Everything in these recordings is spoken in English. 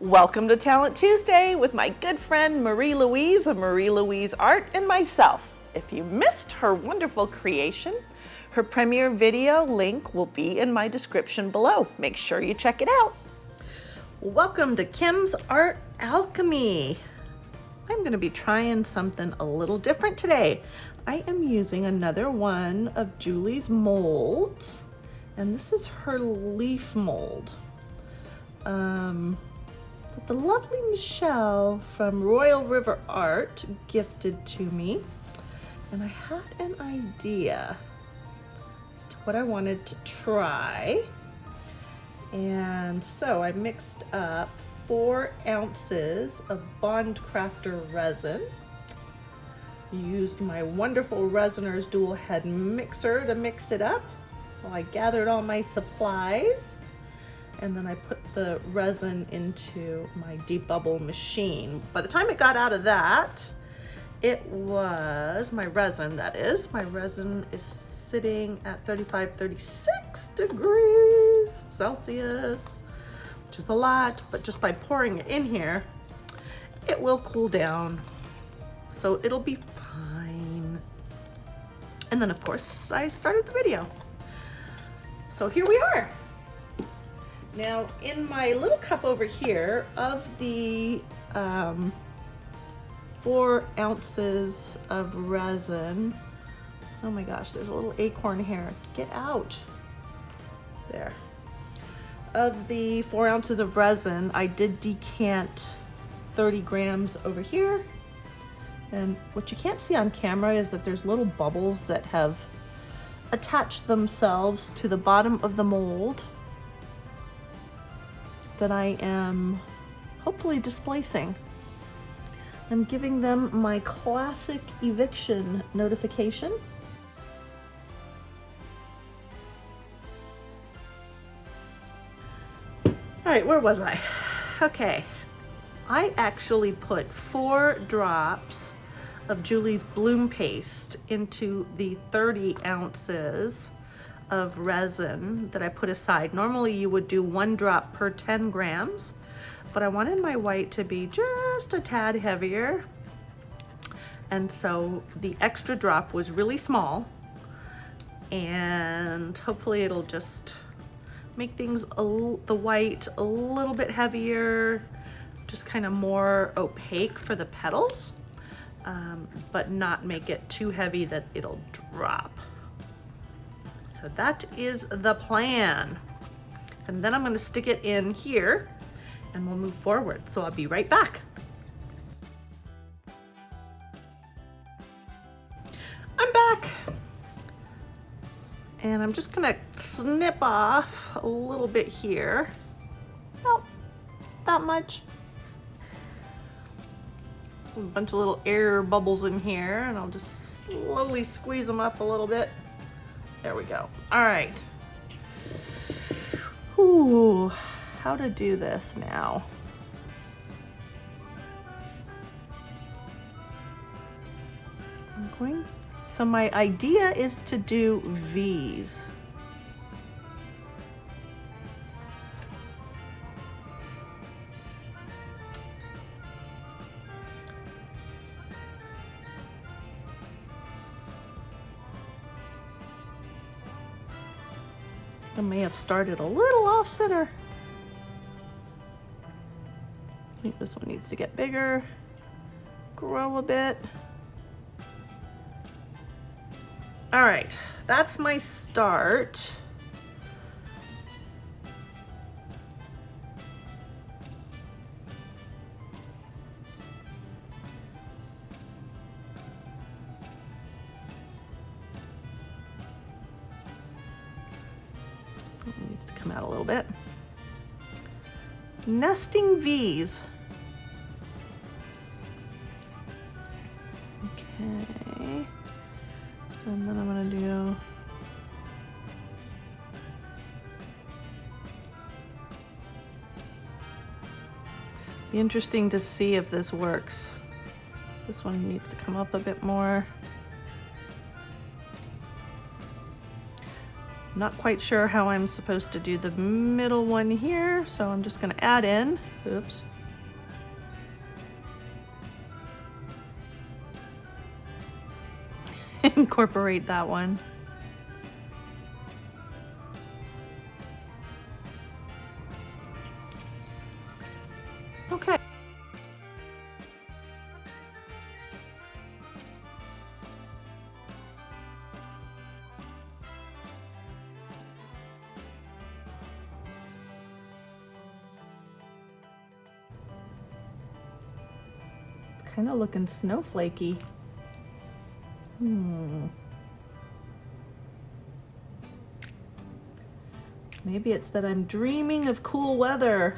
Welcome to Talent Tuesday with my good friend Marie-Louise of Marie-Louise Art and myself. If you missed her wonderful creation, her premiere video link will be in my description below. Make sure you check it out. Welcome to Kim's Art Alchemy. I'm going to be trying something a little different today. I am using another one of Julie's molds, and this is her leaf mold. That the lovely Michelle from Royal River Art gifted to me, and I had an idea as to what I wanted to try, and so I mixed up 4 ounces of Bond Crafter resin, used my wonderful Resiner's dual head mixer to mix it up while I gathered all my supplies. And then I put the resin into my debubble machine. By the time it got out of that, it was my resin, that is. My resin is sitting at 36 degrees Celsius, which is a lot, but just by pouring it in here, it will cool down. So it'll be fine. And then of course, I started the video. So here we are. Now, in my little cup over here, of the 4 ounces of resin, oh my gosh, there's a little acorn here. Get out. There. Of the 4 ounces of resin, I did decant 30 grams over here. And what you can't see on camera is that there's little bubbles that have attached themselves to the bottom of the mold that I am hopefully displacing. I'm giving them my classic eviction notification. All right, where was I? Okay, I actually put 4 drops of Julie's bloom paste into the 30 ounces of resin that I put aside. Normally you would do 1 drop per 10 grams, but I wanted my white to be just a tad heavier. And so the extra drop was really small, and hopefully it'll just make things, the white a little bit heavier, just kind of more opaque for the petals, but not make it too heavy that it'll drop. So that is the plan. And then I'm going to stick it in here and we'll move forward. So I'll be right back. I'm back. And I'm just going to snip off a little bit here. About that much. A bunch of little air bubbles in here, and I'll just slowly squeeze them up a little bit. There we go. All right. Ooh, how to do this now? So my idea is to do V's. I may have started a little off center. I think this one needs to get bigger, grow a bit. All right, that's my start. It needs to come out a little bit. Nesting V's. Okay. And then I'm gonna do be interesting to see if this works. This one needs to come up a bit more. Not quite sure how I'm supposed to do the middle one here, so I'm just gonna add in, oops. Incorporate that one. Okay. It's kind of looking snowflakey. Maybe it's that I'm dreaming of cool weather.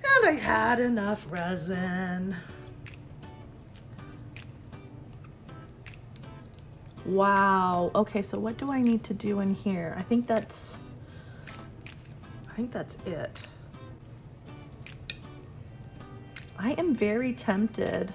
And I had enough resin. Wow. Okay, so what do I need to do in here? I think that's it. I am very tempted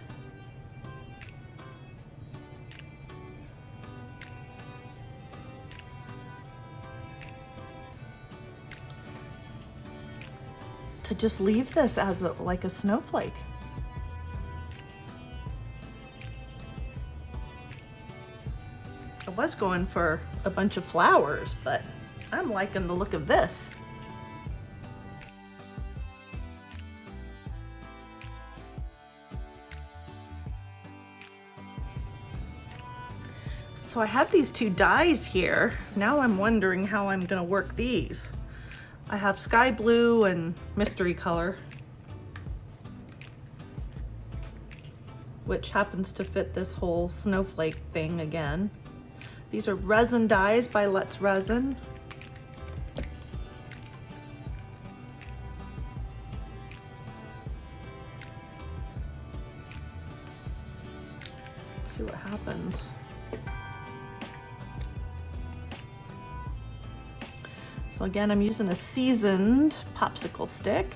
to just leave this as like a snowflake. I was going for a bunch of flowers, but I'm liking the look of this. So I have these two dyes here. Now I'm wondering how I'm gonna work these. I have sky blue and mystery color, which happens to fit this whole snowflake thing again. These are resin dyes by Let's Resin. Let's see what happens. So again, I'm using a seasoned popsicle stick.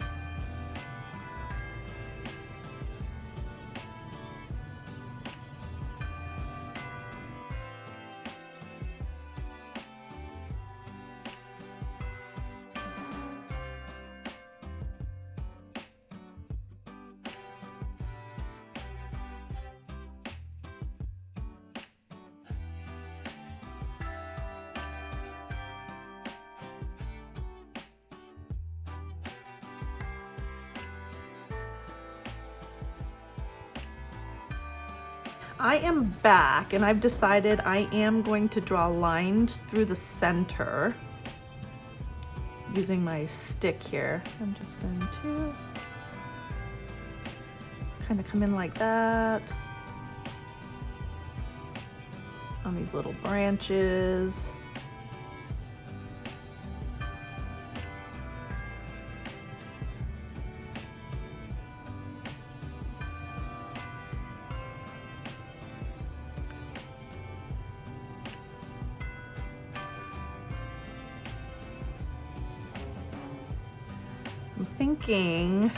I am back and I've decided I am going to draw lines through the center using my stick here. I'm just going to kind of come in like that on these little branches. I'm thinking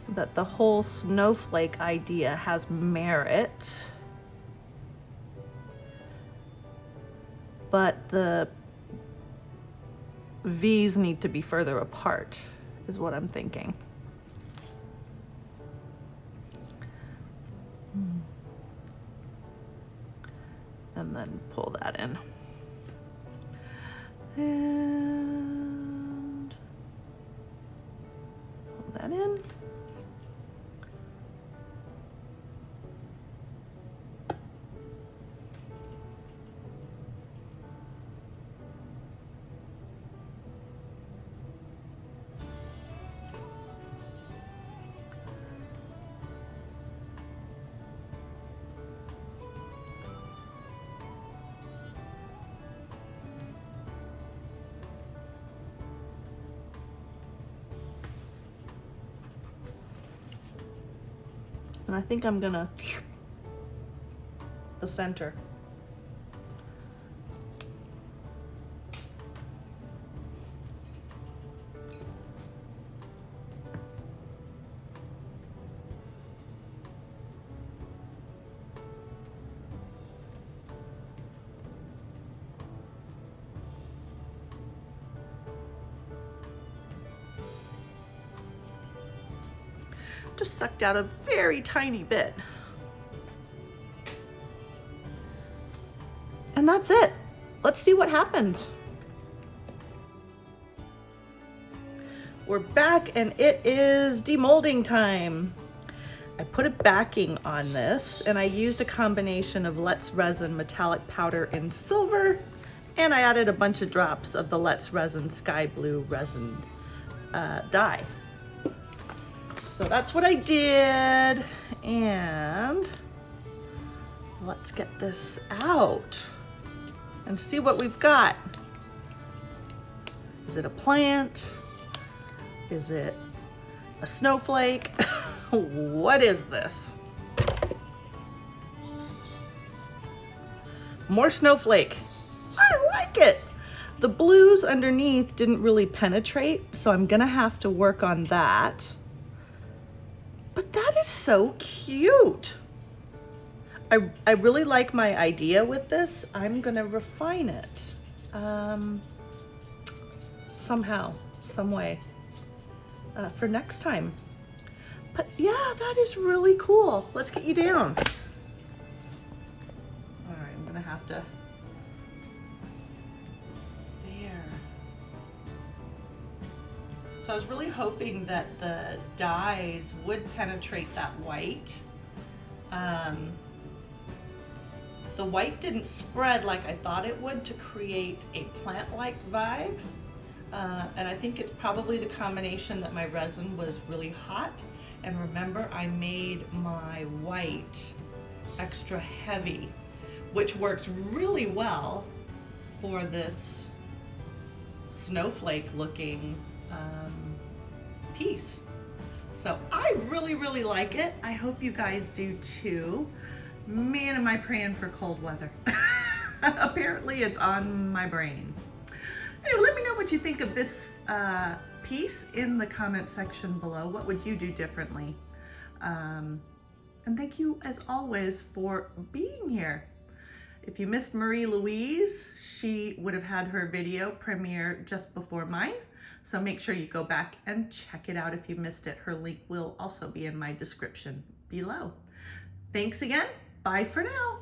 that the whole snowflake idea has merit, but the V's need to be further apart, is what I'm thinking. And then pull that in. And pull that in. And I think I'm gonna the center. just sucked out a very tiny bit. And that's it. Let's see what happens. We're back and it is demolding time. I put a backing on this and I used a combination of Let's Resin metallic powder in silver, and I added a bunch of drops of the Let's Resin sky blue resin dye. So that's what I did, and let's get this out and see what we've got. Is it a plant? Is it a snowflake? What is this? More snowflake. I like it. The blues underneath didn't really penetrate, so I'm gonna have to work on that. But that is so cute. I really like my idea with this. I'm gonna refine it somehow, some way for next time. But yeah, that is really cool. Let's get you down. All right, I'm gonna have to, there. So I was really hoping that the dyes would penetrate that white. The white didn't spread like I thought it would to create a plant-like vibe. And I think it's probably the combination that my resin was really hot. And remember, I made my white extra heavy, which works really well for this snowflake looking piece. So I really, really like it. I hope you guys do too. Man, am I praying for cold weather. Apparently it's on my brain. Anyway, let me know what you think of this piece in the comment section below. What would you do differently? And thank you as always for being here. If you missed Marie-Louise, she would have had her video premiere just before mine. So make sure you go back and check it out if you missed it. Her link will also be in my description below. Thanks again. Bye for now.